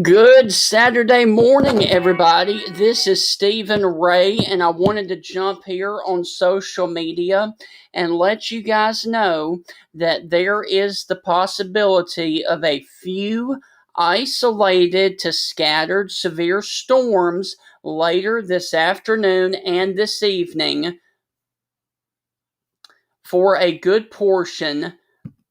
Good Saturday morning, everybody. This is Stephen Ray, and I wanted to jump here on social media and let you guys know that there is the possibility of a few isolated to scattered severe storms later this afternoon and this evening for a good portion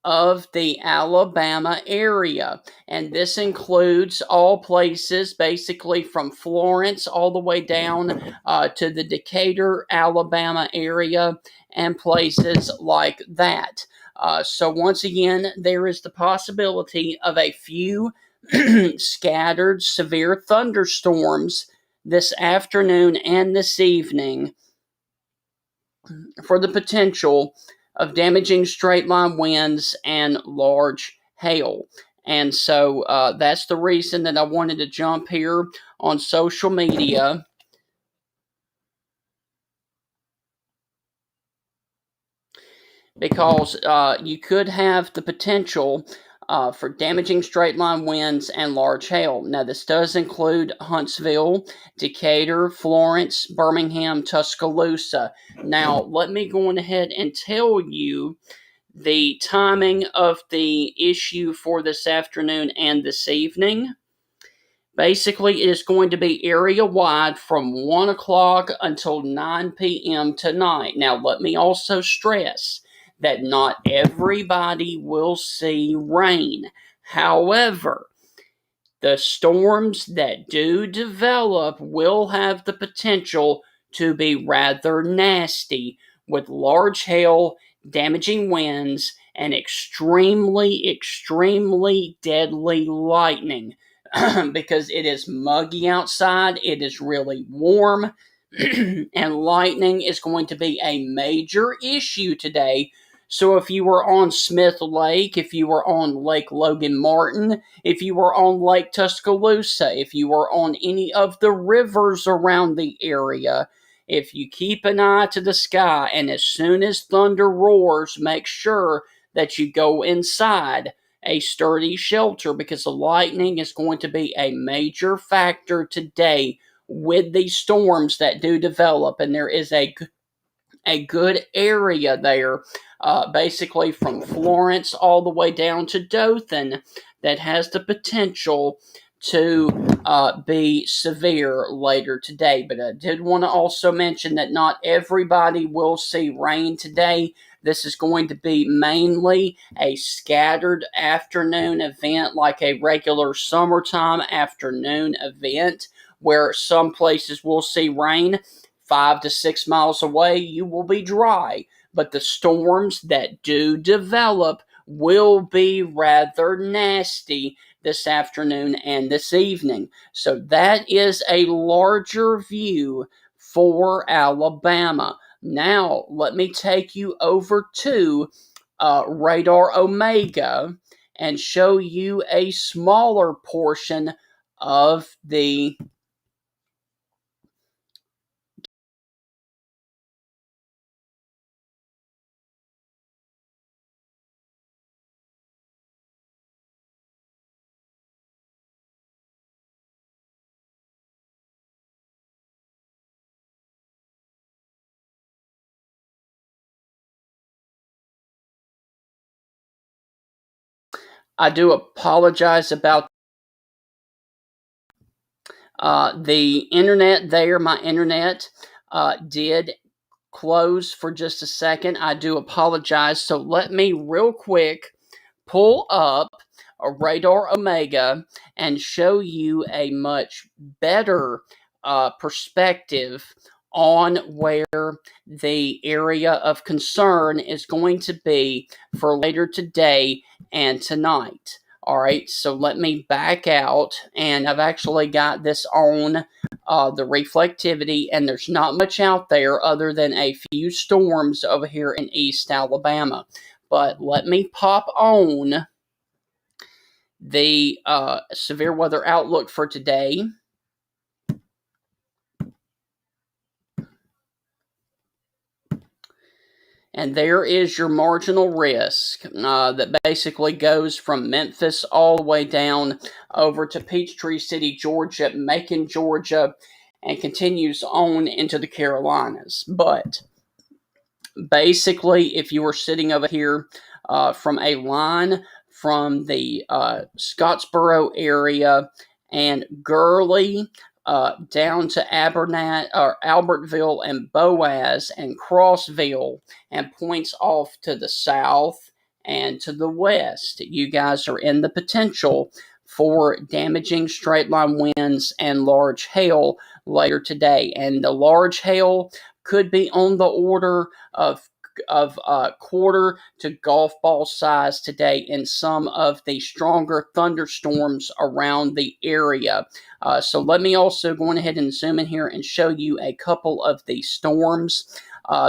of the Alabama area. And this includes all places basically from Florence all the way down to the Decatur, Alabama area and places like that. So, once again, there is the possibility of a few scattered severe thunderstorms this afternoon and this evening for the potential of damaging straight line winds and large hail. And so that's the reason that I wanted to jump here on social media because you could have the potential for damaging straight line winds and large hail. Now, this does include Huntsville, Decatur, Florence, Birmingham, Tuscaloosa. Now, let me go on ahead and tell you the timing of the issue for this afternoon and this evening. Basically, it is going to be area wide from 1 o'clock until 9 p.m. tonight. Now, let me also stress that not everybody will see rain. However, the storms that do develop will have the potential to be rather nasty with large hail, damaging winds, and extremely deadly lightning. Because it is muggy outside, it is really warm, and lightning is going to be a major issue today. So, if you were on Smith Lake, if you were on Lake Logan Martin, if you were on Lake Tuscaloosa, if you were on any of the rivers around the area, if you keep an eye to the sky and as soon as thunder roars, make sure that you go inside a sturdy shelter because the lightning is going to be a major factor today with these storms that do develop. And there is a good area there, basically from Florence all the way down to Dothan, that has the potential to be severe later today. But I did want to also mention that not everybody will see rain today. This is going to be mainly a scattered afternoon event, like a regular summertime afternoon event, where some places will see rain. 5 to 6 miles away, you will be dry. But the storms that do develop will be rather nasty this afternoon and this evening. So that is a larger view for Alabama. Now, let me take you over to Radar Omega and show you a smaller portion of the I do apologize about the internet there. My internet did close for just a second. I do apologize. So let me real quick pull up a Radar Omega and show you a much better perspective on where the area of concern is going to be for later today and tonight. All right, so let me back out, and I've actually got this on the reflectivity, and there's not much out there other than a few storms over here in East Alabama. But let me pop on the severe weather outlook for today. And there is your marginal risk that basically goes from Memphis all the way down over to Peachtree City, Georgia, Macon, Georgia, and continues on into the Carolinas. But basically, if you were sitting over here from a line from the Scottsboro area and Gurley down to Abernat or Albertville and Boaz and Crossville and points off to the south and to the west, you guys are in the potential for damaging straight line winds and large hail later today. And the large hail could be on the order of quarter to golf ball size today in some of the stronger thunderstorms around the area. So let me also go ahead and zoom in here and show you a couple of the storms.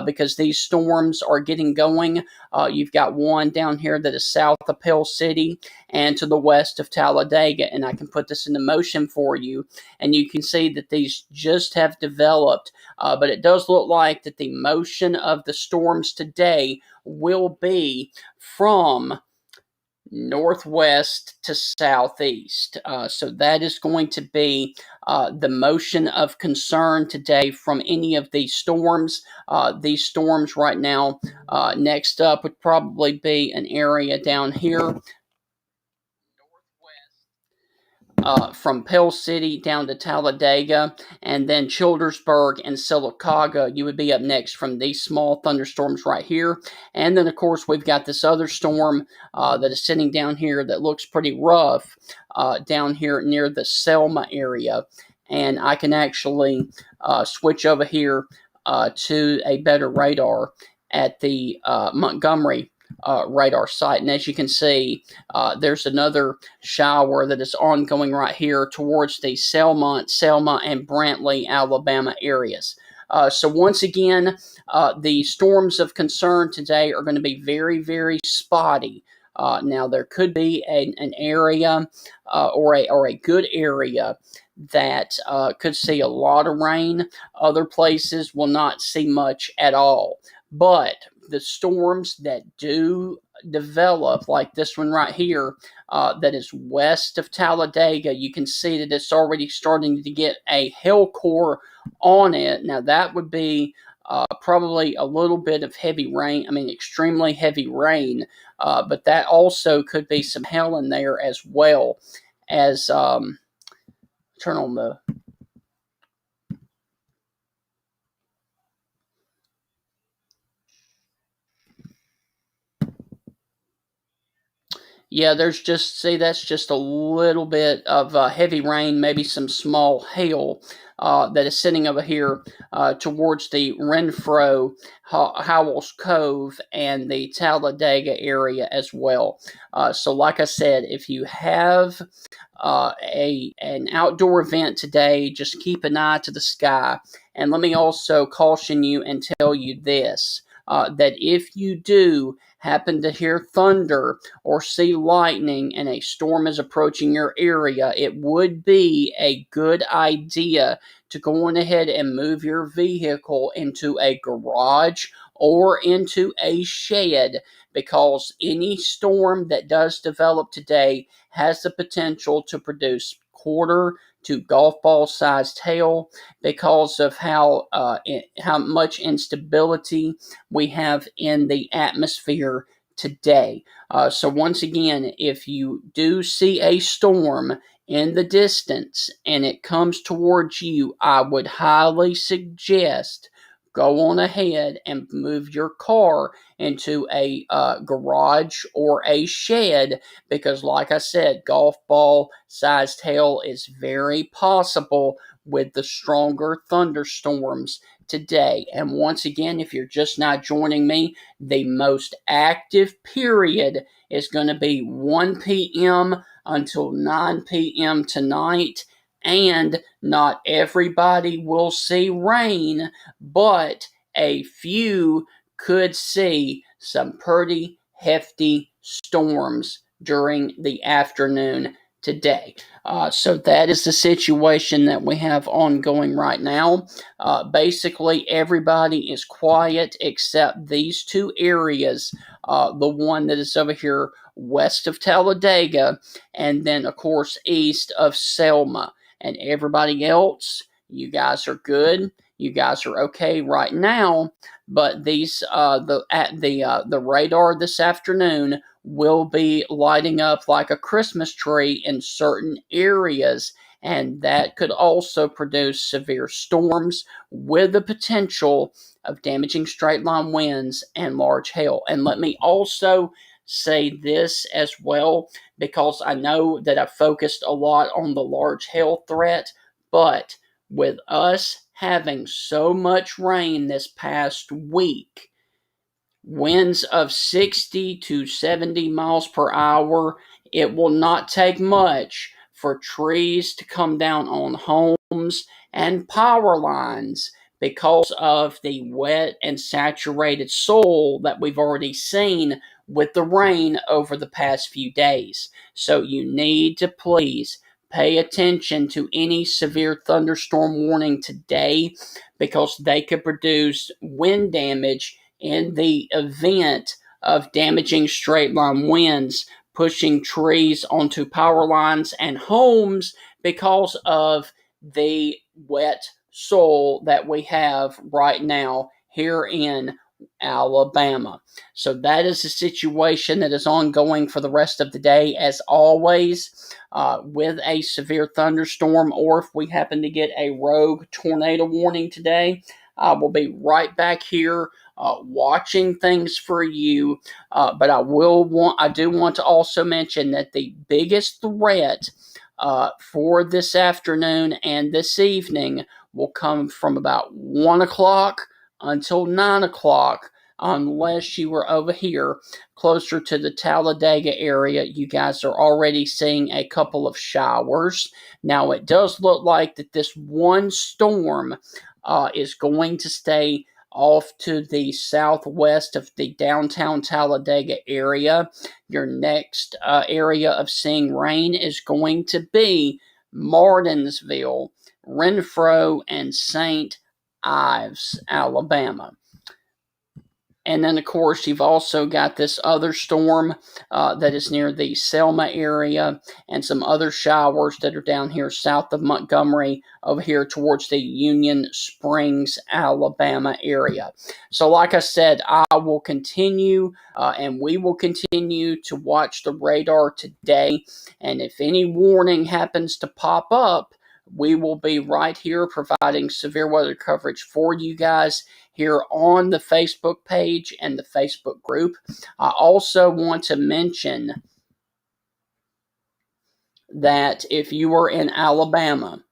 Because these storms are getting going. You've got one down here that is south of Pell City and to the west of Talladega, and I can put this into motion for you, and you can see that these just have developed, but it does look like that the motion of the storms today will be from northwest to southeast. So that is going to be the motion of concern today from any of these storms. These storms right now, next up would probably be an area down here from Pell City down to Talladega, and then Childersburg and Sylacauga. You would be up next from these small thunderstorms right here. And then, of course, we've got this other storm that is sitting down here that looks pretty rough down here near the Selma area. And I can actually switch over here to a better radar at the Montgomery radar site. And as you can see, there's another shower that is ongoing right here towards the Selma, and Brantley, Alabama areas. So once again, the storms of concern today are going to be very, very spotty. Now there could be an area or a good area that could see a lot of rain. Other places will not see much at all. But the storms that do develop, like this one right here, that is west of Talladega, you can see that it's already starting to get a hail core on it. Now that would be probably a little bit of heavy rain, extremely heavy rain, but that also could be some hail in there as well as, turn on the Yeah, that's just a little bit of heavy rain, maybe some small hail that is sitting over here towards the Renfro, Howells Cove, and the Talladega area as well. So, like I said, if you have an outdoor event today, just keep an eye to the sky. And let me also caution you and tell you this. That if you do happen to hear thunder or see lightning and a storm is approaching your area, it would be a good idea to go on ahead and move your vehicle into a garage or into a shed, because any storm that does develop today has the potential to produce quarter to golf ball sized hail because of how much instability we have in the atmosphere today. So once again, if you do see a storm in the distance and it comes towards you, I would highly suggest go on ahead and move your car into a garage or a shed, because like I said, golf ball sized hail is very possible with the stronger thunderstorms today. And once again, if you're just not joining me, the most active period is going to be 1 p.m. until 9 p.m. tonight. And not everybody will see rain, but a few could see some pretty hefty storms during the afternoon today. So that is the situation that we have ongoing right now. Basically, everybody is quiet except these two areas. The one that is over here west of Talladega, and then, of course, east of Selma. And everybody else, you guys are good. You guys are okay right now. But the radar this afternoon will be lighting up like a Christmas tree in certain areas, and that could also produce severe storms with the potential of damaging straight line winds and large hail. And let me also say this as well, because I know that I focused a lot on the large hail threat, but with us having so much rain this past week, winds of 60 to 70 miles per hour, it will not take much for trees to come down on homes and power lines because of the wet and saturated soil that we've already seen with the rain over the past few days. So you need to please pay attention to any severe thunderstorm warning today, because they could produce wind damage in the event of damaging straight line winds, pushing trees onto power lines and homes because of the wet soil that we have right now here in Alabama. So that is the situation that is ongoing for the rest of the day, as always, with a severe thunderstorm, or if we happen to get a rogue tornado warning today, I will be right back here watching things for you. But I do want to also mention that the biggest threat for this afternoon and this evening will come from about 1 o'clock until 9 o'clock. Unless you were over here closer to the Talladega area, you guys are already seeing a couple of showers. Now, it does look like that this one storm is going to stay off to the southwest of the downtown Talladega area. Your next area of seeing rain is going to be Martinsville, Renfro, and St. Ives, Alabama. And then, of course, you've also got this other storm that is near the Selma area, and some other showers that are down here south of Montgomery, over here towards the Union Springs, Alabama area. So, like I said, I will continue and we will continue to watch the radar today. And if any warning happens to pop up, we will be right here providing severe weather coverage for you guys here on the Facebook page and the Facebook group. I also want to mention that if you are in Alabama,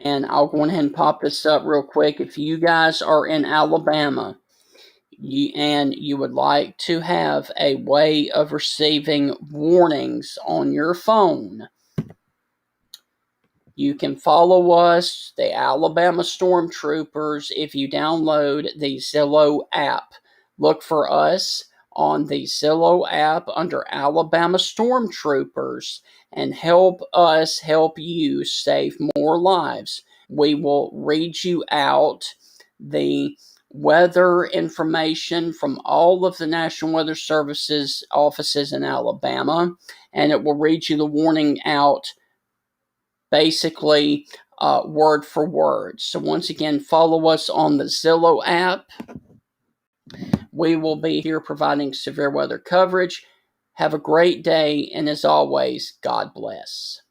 and I'll go ahead and pop this up real quick. If you guys are in Alabama and you would like to have a way of receiving warnings on your phone, you can follow us, the Alabama Stormtroopers, if you download the Zillow app. Look for us on the Zillow app under Alabama Stormtroopers and help us help you save more lives. We will read you out the weather information from all of the National Weather Service's offices in Alabama, and it will read you the warning out basically word for word. So once again, follow us on the Zillow app. We will be here providing severe weather coverage. Have a great day, and as always, God bless.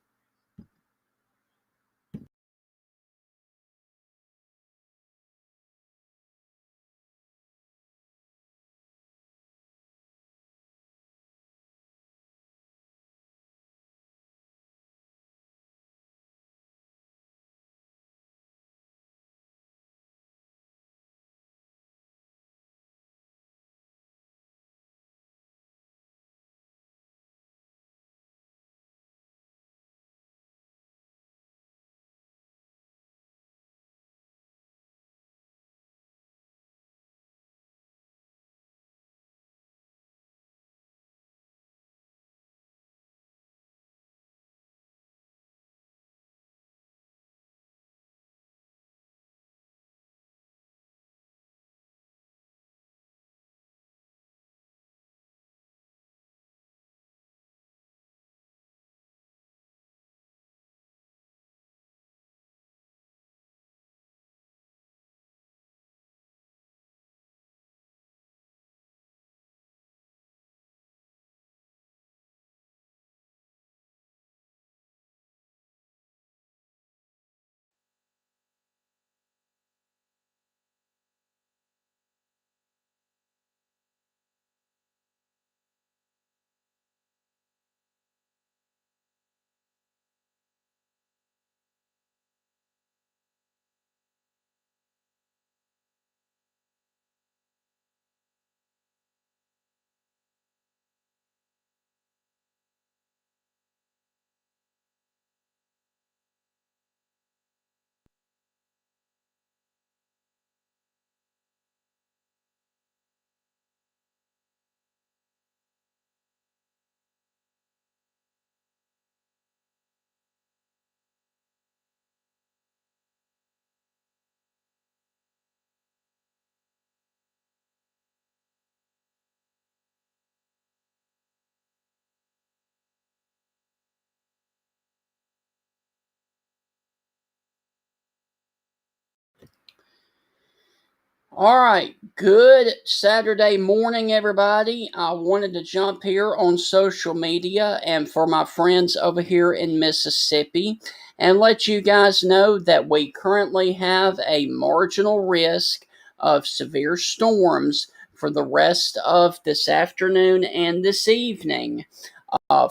All right, good Saturday morning, everybody. I wanted to jump here on social media and for my friends over here in Mississippi and let you guys know that we currently have a marginal risk of severe storms for the rest of this afternoon and this evening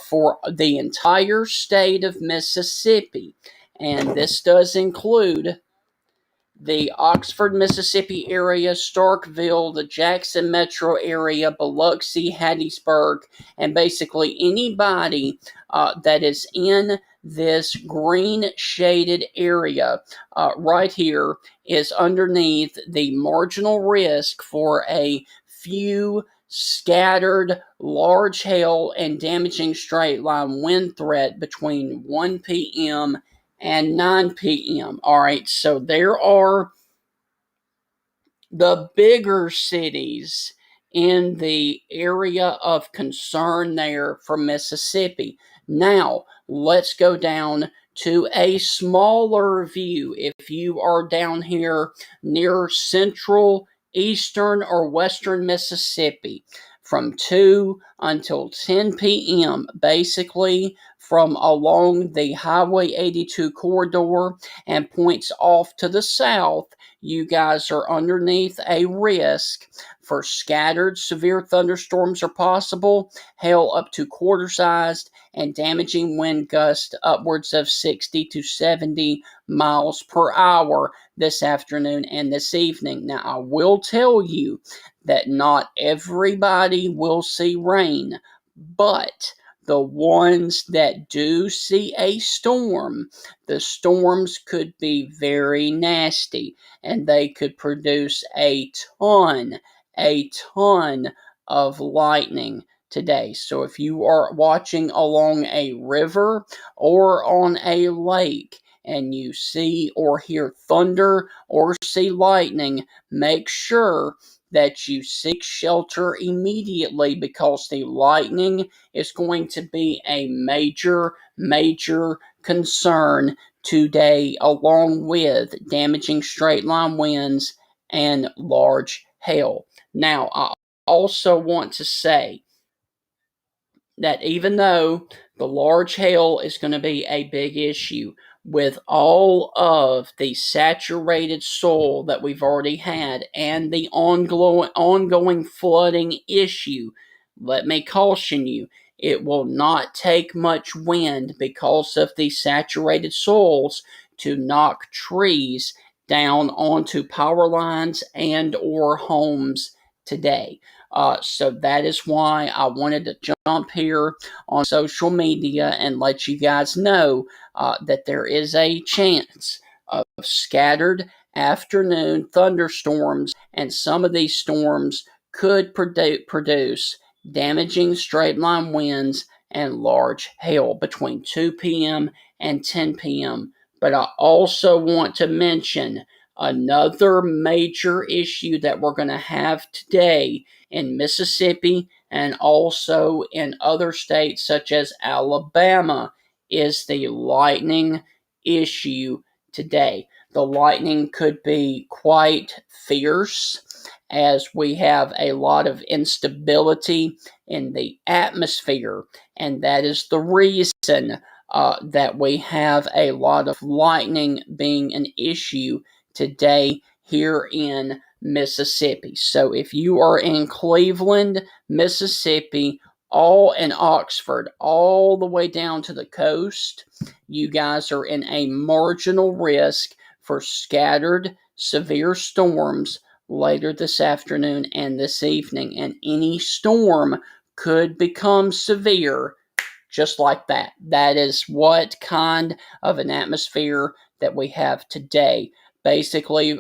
for the entire state of Mississippi. And this does include the Oxford, Mississippi area, Starkville, the Jackson metro area, Biloxi, Hattiesburg, and basically anybody that is in this green shaded area right here is underneath the marginal risk for a few scattered large hail and damaging straight line wind threat between 1 p.m. and 9 p.m. All right, so there are the bigger cities in the area of concern there for Mississippi. Now, let's go down to a smaller view. If you are down here near central, eastern, or western Mississippi, from 2 until 10 p.m., basically from along the Highway 82 corridor and points off to the south, you guys are underneath a risk for scattered severe thunderstorms are possible, hail up to quarter sized, and damaging wind gusts upwards of 60 to 70 miles per hour this afternoon and this evening. Now, I will tell you that not everybody will see rain, but the ones that do see a storm, the storms could be very nasty and they could produce a ton of lightning today. So if you are watching along a river or on a lake and you see or hear thunder or see lightning, make sure that you seek shelter immediately because the lightning is going to be a major concern today, along with damaging straight line winds and large hail. Now, I also want to say that even though the large hail is going to be a big issue, with all of the saturated soil that we've already had and the ongoing flooding issue, let me caution you, it will not take much wind because of the saturated soils to knock trees down onto power lines and or homes today. So that is why I wanted to jump here on social media and let you guys know that there is a chance of scattered afternoon thunderstorms, and some of these storms could produce damaging straight line winds and large hail between 2 p.m. and 10 p.m. But I also want to mention another major issue that we're going to have today in Mississippi and also in other states such as Alabama is the lightning issue today. The lightning could be quite fierce as we have a lot of instability in the atmosphere, and that is the reason that we have a lot of lightning being an issue today here in Mississippi. So if you are in Cleveland, Mississippi, all in Oxford, all the way down to the coast, you guys are in a marginal risk for scattered severe storms later this afternoon and this evening. And any storm could become severe just like that. That is what kind of an atmosphere that we have today. Basically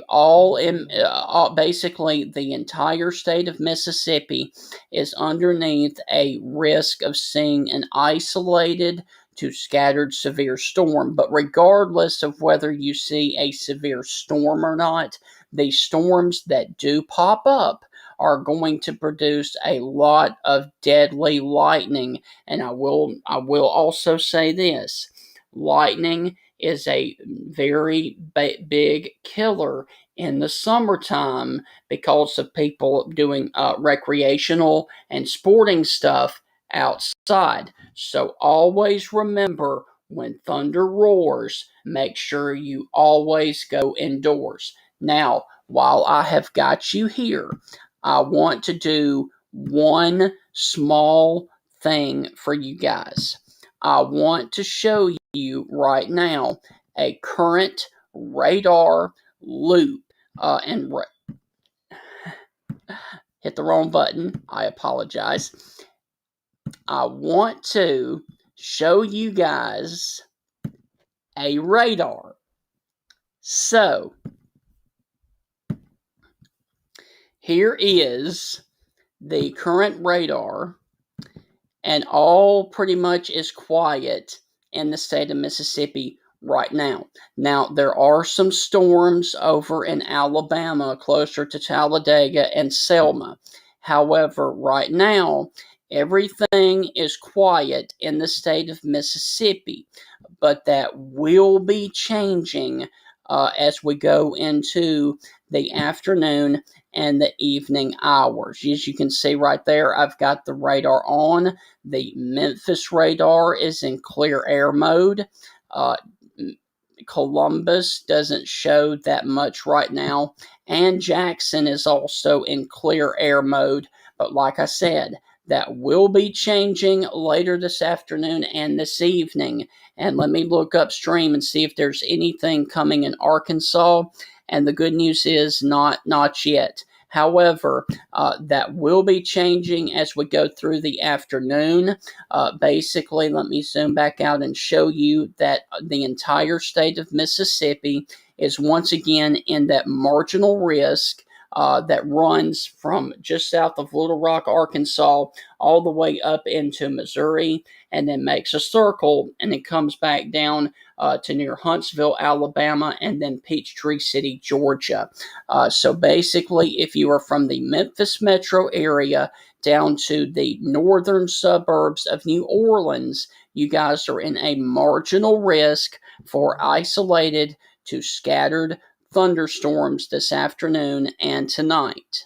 the entire state of Mississippi is underneath a risk of seeing an isolated to scattered severe storm. But regardless of whether you see a severe storm or not, the storms that do pop up are going to produce a lot of deadly lightning. And I will also say this: lightning is a very big killer in the summertime because of people doing recreational and sporting stuff outside. So always remember, when thunder roars, make sure you always go indoors. Now, while I have got you here, I want to do one small thing for you guys. I want to show you right now a current radar loop. And hit the wrong button. I apologize. I want to show you guys a radar. So, here is the current radar, and all pretty much is quiet in the state of Mississippi right now. Now, there are some storms over in Alabama, closer to Talladega and Selma. However, right now, everything is quiet in the state of Mississippi, but that will be changing as we go into the afternoon and the evening hours. As you can see right there, I've got the radar on. The Memphis radar is in clear air mode. Uh, Columbus doesn't show that much right now, and Jackson is also in clear air mode. But like I said, that will be changing later this afternoon and this evening. And let me look upstream and see if there's anything coming in Arkansas. And the good news is not yet. However, that will be changing as we go through the afternoon. Basically, let me zoom back out and show you that the entire state of Mississippi is once again in that marginal risk that runs from just south of Little Rock, Arkansas, all the way up into Missouri, and then makes a circle and then comes back down to near Huntsville, Alabama, and then Peachtree City, Georgia. So basically, if you are from the Memphis metro area down to the northern suburbs of New Orleans, you guys are in a marginal risk for isolated to scattered thunderstorms this afternoon and tonight.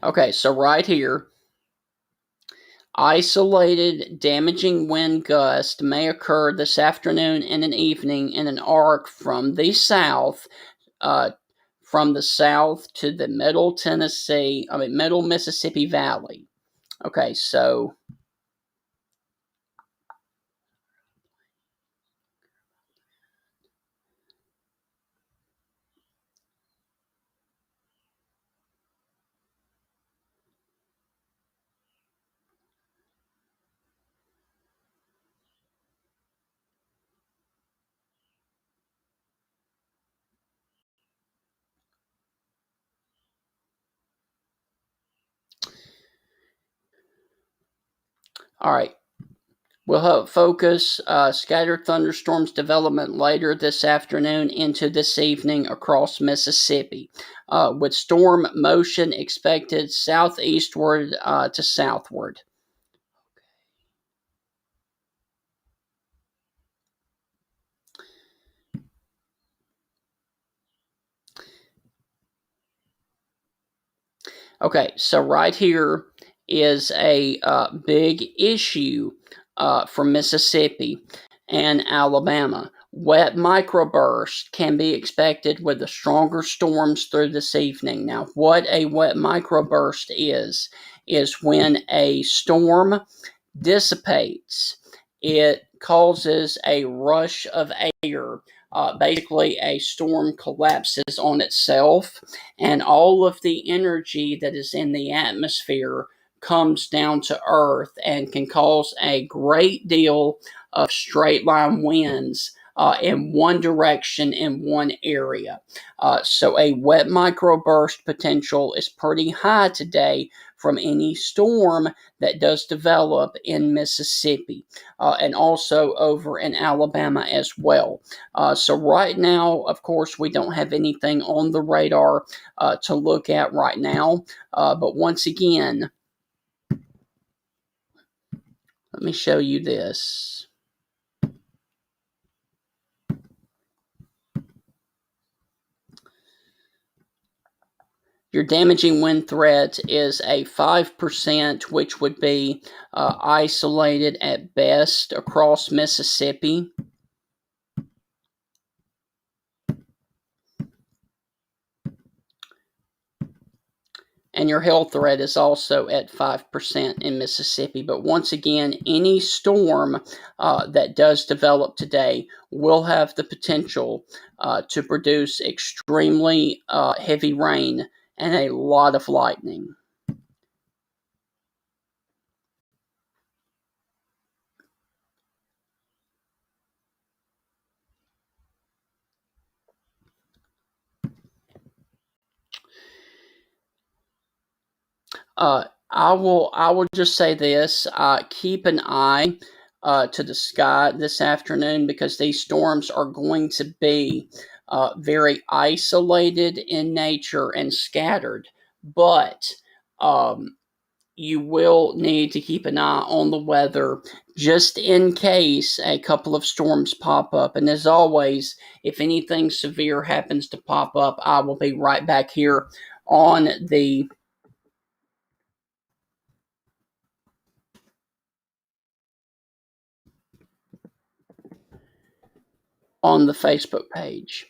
Okay, so right here, isolated damaging wind gust may occur this afternoon and an evening in an arc from the south to the middle Mississippi Valley. Okay, so all right. We'll focus scattered thunderstorms development later this afternoon into this evening across Mississippi, with storm motion expected southeastward to southward. Okay, so right here is a big issue for Mississippi and Alabama. Wet microburst can be expected with the stronger storms through this evening. Now, what a wet microburst is when a storm dissipates, it causes a rush of air. Basically, a storm collapses on itself, and all of the energy that is in the atmosphere comes down to earth and can cause a great deal of straight line winds in one direction in one area. So, a wet microburst potential is pretty high today from any storm that does develop in Mississippi and also over in Alabama as well. So, right now, of course, we don't have anything on the radar to look at right now. But once again, let me show you this. Your damaging wind threat is a 5%, which would be isolated at best across Mississippi. And your hail threat is also at 5% in Mississippi. But once again, any storm that does develop today will have the potential to produce extremely heavy rain and a lot of lightning. I will just say this: keep an eye to the sky this afternoon, because these storms are going to be very isolated in nature and scattered. But um, you will need to keep an eye on the weather just in case a couple of storms pop up. And as always, if anything severe happens to pop up, I will be right back here on the Facebook page.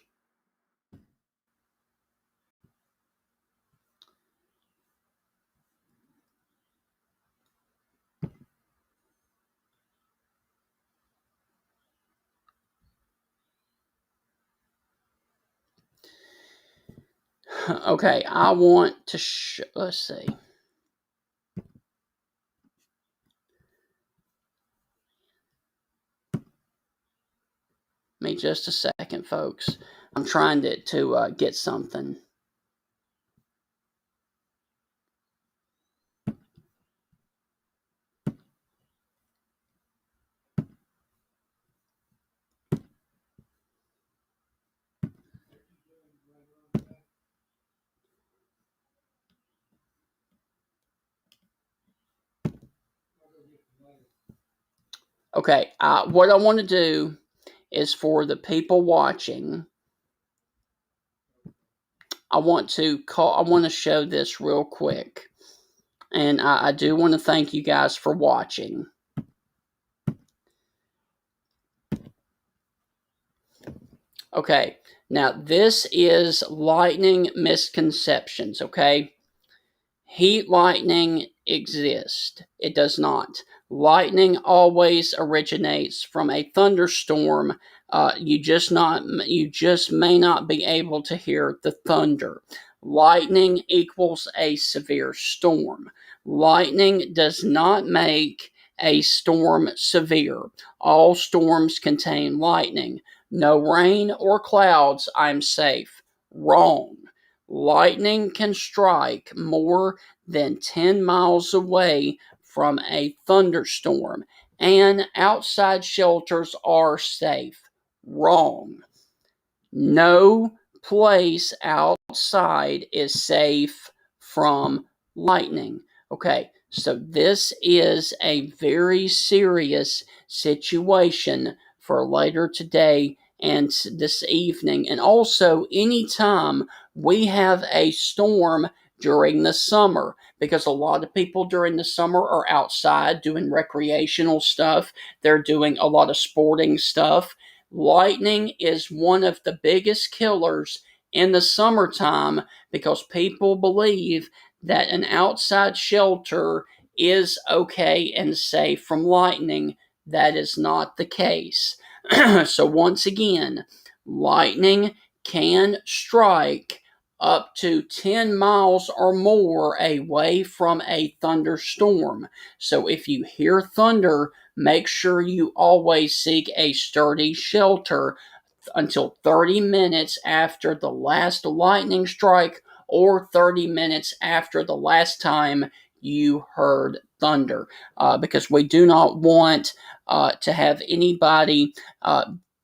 Okay, I want to let's see. Give me just a second, folks. I'm trying to get something. Okay, what I want to do is, for the people watching, I want to show this real quick. And I do want to thank you guys for watching. Okay, now this is lightning misconceptions, okay? Heat lightning exists. It does not. Lightning always originates from a thunderstorm. You just may not be able to hear the thunder. Lightning equals a severe storm. Lightning does not make a storm severe. All storms contain lightning. No rain or clouds, I'm safe. Wrong. Lightning can strike more than 10 miles away from a thunderstorm, and outside shelters are safe. Wrong. No place outside is safe from lightning. Okay, so this is a very serious situation for later today and this evening, and also anytime we have a storm during the summer, because a lot of people during the summer are outside doing recreational stuff. They're doing a lot of sporting stuff. Lightning is one of the biggest killers in the summertime, because people believe that an outside shelter is okay and safe from lightning. That is not the case. So, once again, lightning can strike up to 10 miles or more away from a thunderstorm. So, if you hear thunder, make sure you always seek a sturdy shelter until 30 minutes after the last lightning strike, or 30 minutes after the last time you heard thunder, because we do not want to have anybody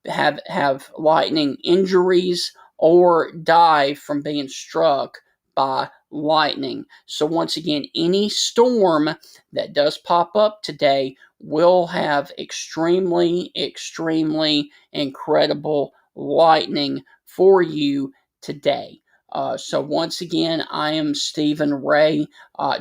have lightning injuries or die from being struck by lightning. So, once again, any storm that does pop up today will have extremely, extremely incredible lightning for you today. So once again, I am Stephen Ray.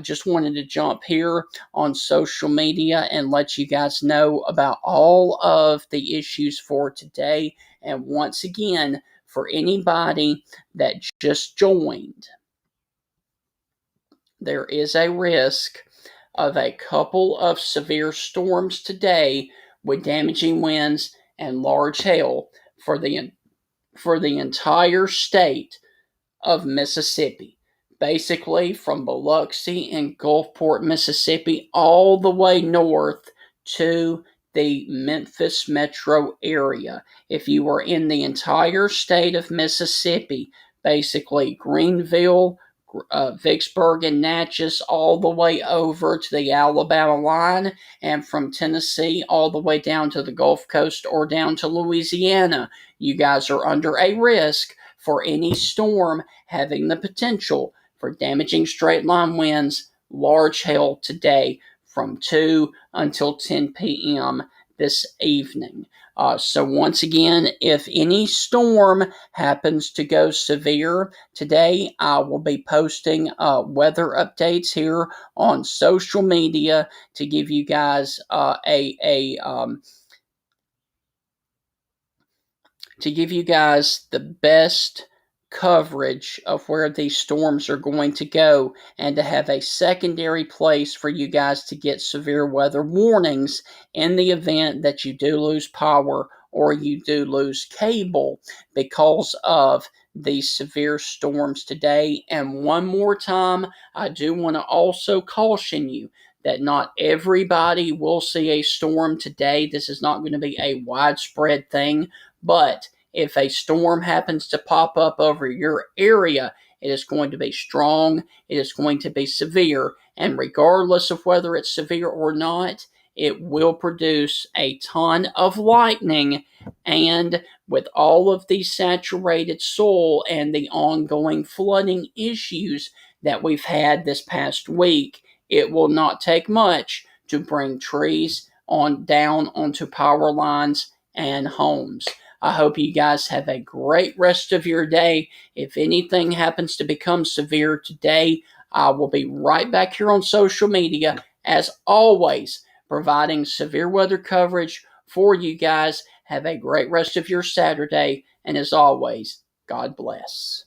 Just wanted to jump here on social media and let you guys know about all of the issues for today. And once again, for anybody that just joined, there is a risk of a couple of severe storms today with damaging winds and large hail for the entire state of Mississippi. Basically, from Biloxi and Gulfport, Mississippi, all the way north to the Memphis metro area. If you are in the entire state of Mississippi, basically Greenville, Vicksburg, and Natchez, all the way over to the Alabama line, and from Tennessee all the way down to the Gulf Coast or down to Louisiana, you guys are under a risk for any storm having the potential for damaging straight line winds, large hail today from 2 until 10 p.m. this evening. So once again, if any storm happens to go severe today, I will be posting weather updates here on social media to give you guys the best coverage of where these storms are going to go, and to have a secondary place for you guys to get severe weather warnings in the event that you do lose power or you do lose cable because of these severe storms today. And one more time, I do want to also caution you that not everybody will see a storm today. This is not going to be a widespread thing, but if a storm happens to pop up over your area, it is going to be strong, it is going to be severe, and regardless of whether it's severe or not, it will produce a ton of lightning. And with all of the saturated soil and the ongoing flooding issues that we've had this past week, it will not take much to bring trees on down onto power lines and homes. I hope you guys have a great rest of your day. If anything happens to become severe today, I will be right back here on social media, as always, providing severe weather coverage for you guys. Have a great rest of your Saturday, and as always, God bless.